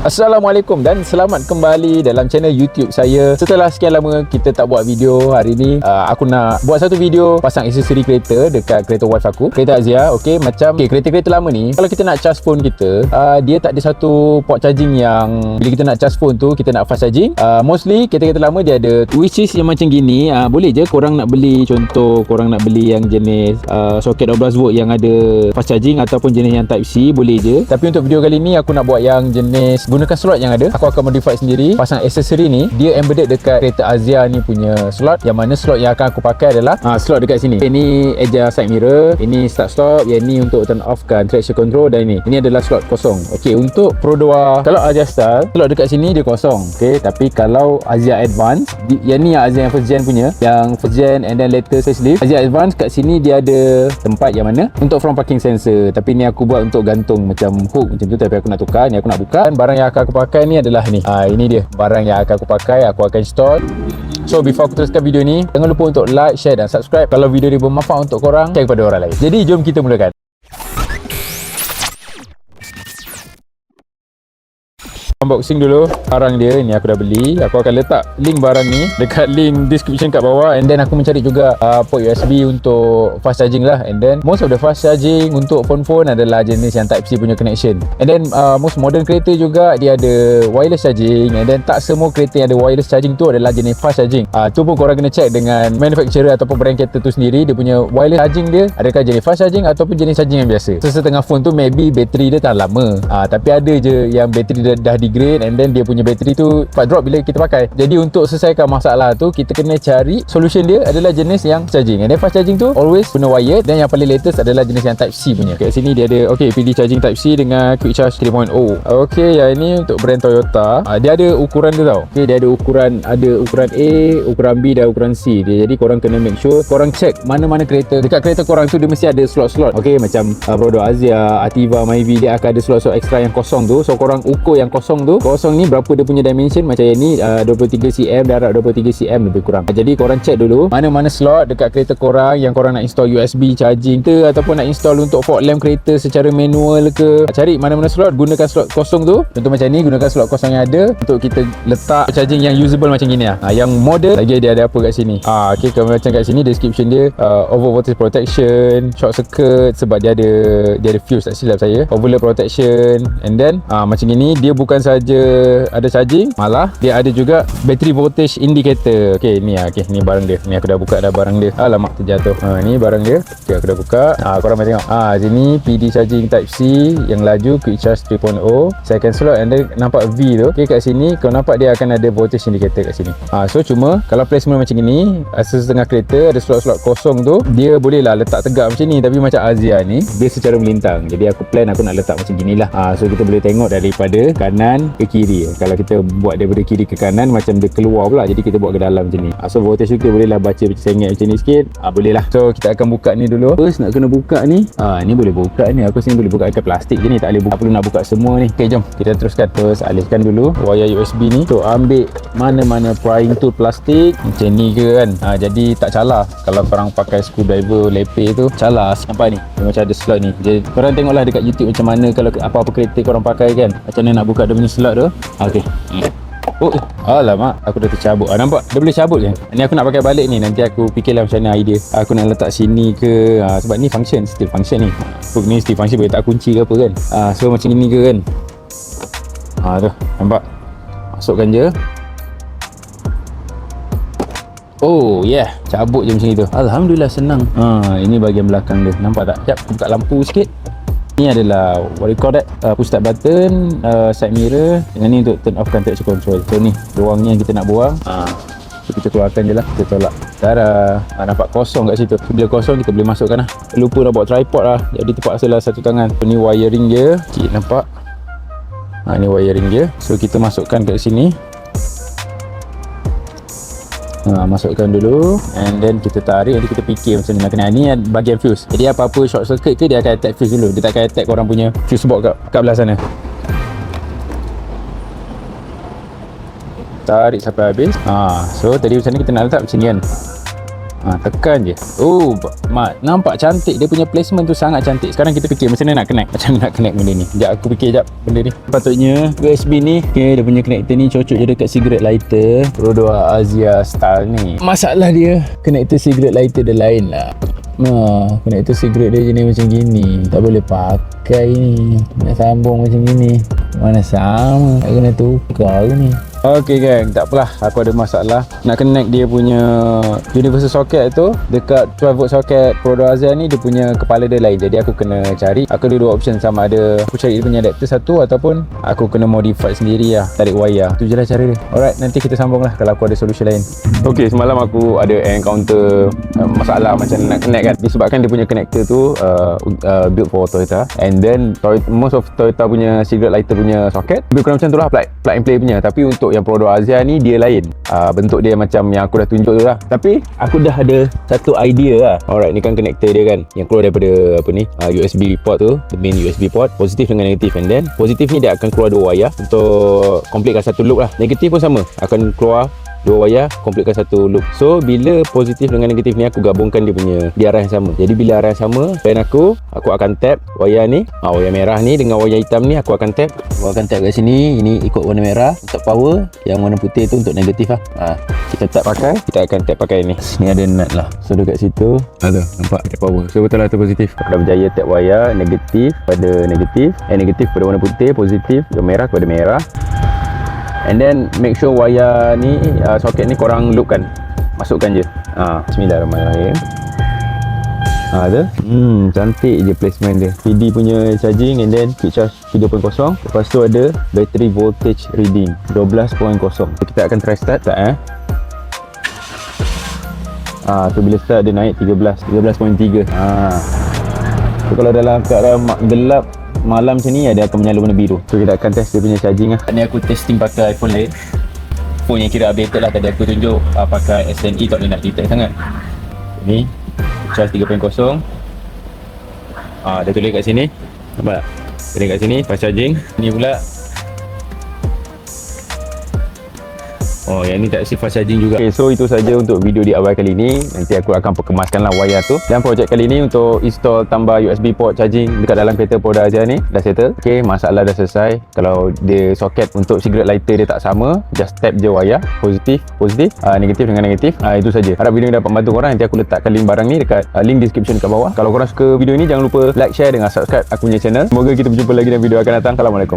Assalamualaikum dan selamat kembali dalam channel YouTube saya. Setelah sekian lama kita tak buat video, hari ni aku nak buat satu video pasang aksesori kereta dekat kereta wife aku, kereta Azia. Okey, macam kereta-kereta lama ni kalau kita nak charge phone kita, dia tak ada satu port charging yang bila kita nak charge phone tu kita nak fast charging. Mostly kereta-kereta lama dia ada, which is yang macam gini. Boleh je korang nak beli, contoh korang nak beli yang jenis soket 12V yang ada fast charging ataupun jenis yang type C, boleh je. Tapi untuk video kali ni aku nak buat yang jenis gunakan slot yang ada. Aku akan modify sendiri. Pasang aksesori ni dia embedded dekat kereta Azia ni punya slot, yang mana slot yang akan aku pakai adalah slot dekat sini. Ini eja side mirror, ini start stop, yang ni untuk turn off kan traction control, dan ini adalah slot kosong. Okey, untuk Pro 2 kalau Azia Style slot dekat sini dia kosong. Okey, tapi kalau Azia Advance, yang ni Azia yang first gen punya, yang first gen and then latest facelift, Azia Advance kat sini dia ada tempat yang mana untuk front parking sensor. Tapi ni aku buat untuk gantung macam hook macam tu, tapi aku nak tukar. Ni aku nak buka. Dan barang yang akan aku pakai ni adalah ni. Ini dia barang yang akan aku pakai, aku akan install. So before aku teruskan video ni, jangan lupa untuk like, share dan subscribe. Kalau video ni bermanfaat untuk korang, share kepada orang lain. Jadi jom kita mulakan. Unboxing dulu barang dia. Ni aku dah beli. Aku akan letak link barang ni dekat link description kat bawah. And then aku mencari juga port USB untuk fast charging lah. And then most of the fast charging untuk phone-phone adalah jenis yang type C punya connection. And then most modern kereta juga dia ada wireless charging. And then tak semua kereta yang ada wireless charging tu adalah jenis fast charging. Tu pun korang kena check dengan manufacturer ataupun brand kereta tu sendiri. Dia punya wireless charging dia adakah jenis fast charging ataupun jenis charging yang biasa. Sesetengah phone tu maybe bateri dia tahan lama. Tapi ada je yang bateri dia dah degrade, and then dia punya bateri tu cepat drop bila kita pakai. Jadi untuk selesaikan masalah tu, kita kena cari solution dia adalah jenis yang charging. And then fast charging tu always guna wired, dan yang paling latest adalah jenis yang type C punya. Kat sini dia ada PD charging type C dengan quick charge 3.0. Yang ini untuk brand Toyota. Dia ada ukuran dia tau. Dia ada ukuran A, ukuran B dan ukuran C dia. Jadi korang kena make sure korang check mana-mana kereta dekat kereta korang tu dia mesti ada slot-slot. Macam Pro 2 Azia, Ativa, Myvi, dia akan ada slot-slot extra yang kosong tu. So korang ukur yang kosong tu, kosong ni berapa dia punya dimension. Macam yang ni 23 cm, darat 23 cm lebih kurang. Jadi korang check dulu mana-mana slot dekat kereta korang yang korang nak install USB charging ke, ataupun nak install untuk fog lamp kereta secara manual ke. Cari mana-mana slot, gunakan slot kosong tu. Contoh macam ni, gunakan slot kosong yang ada untuk kita letak charging yang usable macam gini lah. Yang model lagi dia ada apa kat sini. Kalau macam kat sini description dia over voltage protection, short circuit sebab dia ada fuse, tak silap saya, overload protection. And then macam gini, dia bukan saja ada charging, malah dia ada juga battery voltage indicator. Ni barang dia. Ni aku dah buka dah barang dia. Alamak, terjatuh. Ni barang dia. Aku dah buka. Korang boleh tengok. Sini PD charging type C yang laju, quick charge 3.0, second slot. And then nampak V tu. Kat sini kau nampak dia akan ada voltage indicator kat sini. So cuma kalau placement macam ni, setengah kereta ada slot-slot kosong tu, dia boleh lah letak tegak macam ni. Tapi macam Azia ni dia secara melintang. Jadi aku plan aku nak letak macam ginilah. So kita boleh tengok daripada kanan ke kiri. Kalau kita buat daripada kiri ke kanan, macam dia keluar pula, jadi kita buat ke dalam macam ni. So voltage tu kita boleh lah baca sengit macam ni sikit. Boleh lah. So kita akan buka ni dulu. First nak kena buka ni. Ni boleh buka ni. Aku sini boleh buka pakai plastik je ni, tak boleh buka, tak perlu nak buka semua ni. Jom kita teruskan. Terus alihkan dulu wire USB ni. So ambil mana-mana prying tool plastik macam ni ke kan. Jadi tak calar. Kalau korang pakai screwdriver lepeh tu calar. Nampak ni, dia macam ada slot ni. Jadi korang tengoklah dekat YouTube macam mana kalau apa-apa kereta korang pakai kan, macam mana nak buka dia punya slot tu. Alamak, aku dah tercabut. Nampak? Dia boleh cabut je. Ni aku nak pakai balik ni. Nanti aku fikirlah macam mana idea. Aku nak letak sini ke. Sebab ni function, still function ni. Hook ni still function, boleh tak kunci ke apa kan. So macam ni ke kan. Tu, nampak? Masukkan je. Cabut je macam itu. Alhamdulillah, senang. Ini bahagian belakang dia. Nampak tak? Sekejap, buka lampu sikit. Ni adalah what you call that, push start button, side mirror. Dengan ni untuk turn off traction control. So ni ruangnya yang kita nak buang. So kita keluarkan je lah, kita tolak. Tada, nampak kosong kat situ. Bila kosong kita boleh masukkan lah. Lupa nak bawa tripod lah, jadi terpaksa lah satu tangan. So ni wiring dia. Nampak? Ni wiring dia. So kita masukkan kat sini. Masukkan dulu, and then kita tarik. Nanti kita fikir macam mana nak kena. Ni bahagian fuse. Jadi apa-apa short circuit ke, dia akan attack fuse dulu. Dia tak akan attack korang punya fuse box kat belah sana. Tarik sampai habis. So tadi macam ni kita nak letak macam ni kan. Tekan je. Nampak cantik. Dia punya placement tu sangat cantik. Sekarang kita fikir macam mana nak connect. Macam mana nak connect benda ni. Sekejap aku fikir sekejap benda ni. Patutnya USB ni, dia punya connector ni cocok je dekat cigarette lighter Rodo Asia style ni. Masalah dia, connector cigarette lighter dia lain lah. Connector cigarette dia jenis macam gini. Tak boleh pakai ni. Nak sambung macam gini. Mana sama. Tak kena tukar ni. Okey gang, tak apalah. Aku ada masalah nak connect dia punya universal socket tu dekat 12 volt socket Rodo Asia ni. Dia punya kepala dia lain. Jadi aku kena cari. Aku ada dua option, sama ada aku cari dia punya adapter satu ataupun aku kena modify sendiri lah, tarik wire. Tu je lah cara dia. Alright, nanti kita sambung lah kalau aku ada solution lain. Okey, semalam aku ada encounter masalah macam nak connect kan. Disebabkan dia punya connector tu built for Toyota, and then most of Toyota punya cigarette lighter punya socket lebih kurang macam tu lah, plug and play punya. Tapi untuk yang Rodo Asia ni dia lain. Bentuk dia macam yang aku dah tunjuk tu lah. Tapi aku dah ada satu idea lah. Alright, ni kan connector dia kan, yang keluar daripada USB port tu, the main USB port, positif dengan negatif. And then positif ni dia akan keluar dua wire untuk completekan satu loop lah. Negatif pun sama, akan keluar dua wire, completekan satu loop. So bila positif dengan negatif ni aku gabungkan dia punya di arah yang sama. Jadi bila arah yang sama, plan aku akan tap wire ni, wire merah ni dengan wire hitam ni aku akan tap. Aku akan tap kat sini. Ini ikut warna merah untuk power, yang warna putih tu untuk negatif lah. Kita tap pakai, kita akan tap pakai ni. Ni ada nut lah. So dekat situ ada, nampak tap power. So betul lah tu positif. Aku dah berjaya tap wire negatif pada negatif, negatif pada warna putih, positif ke merah kepada merah. And then make sure wire ni soket ni korang loopkan, masukkan je. Bismillahirrahmanirrahim. Ada cantik je placement dia. PD punya charging, and then quick charge 3.0. Lepas tu ada battery voltage reading 12.0. Kita akan try start tu bila start dia naik 13.3. So kalau dalam keadaan gelap malam macam ni, dia akan menyala warna biru. So kita akan test dia punya charging lah. Ni aku testing pakai iPhone lain, phone yang kira updated lah. Tadi aku tunjuk pakai SNE, tak boleh nak detect sangat. Ni charge 3.0. Dia tulis kat sini, nampak tak? Tulis kat sini fast charging. Ni pula yang ni tak si fast charging juga. Okay, so itu saja untuk video di awal kali ni. Nanti aku akan perkemaskanlah wire tu. Dan projek kali ni untuk install tambah USB port charging dekat dalam kereta Rodo Asia ni dah settle. Okay, masalah dah selesai. Kalau dia soket untuk cigarette lighter dia tak sama, just tap je wire, positif, negatif dengan negatif. Itu saja. Harap video ni dapat membantu korang. Nanti aku letakkan link barang ni dekat link description kat bawah. Kalau korang suka video ni, jangan lupa like, share dengan subscribe aku punya channel. Semoga kita berjumpa lagi dalam video akan datang. Assalamualaikum.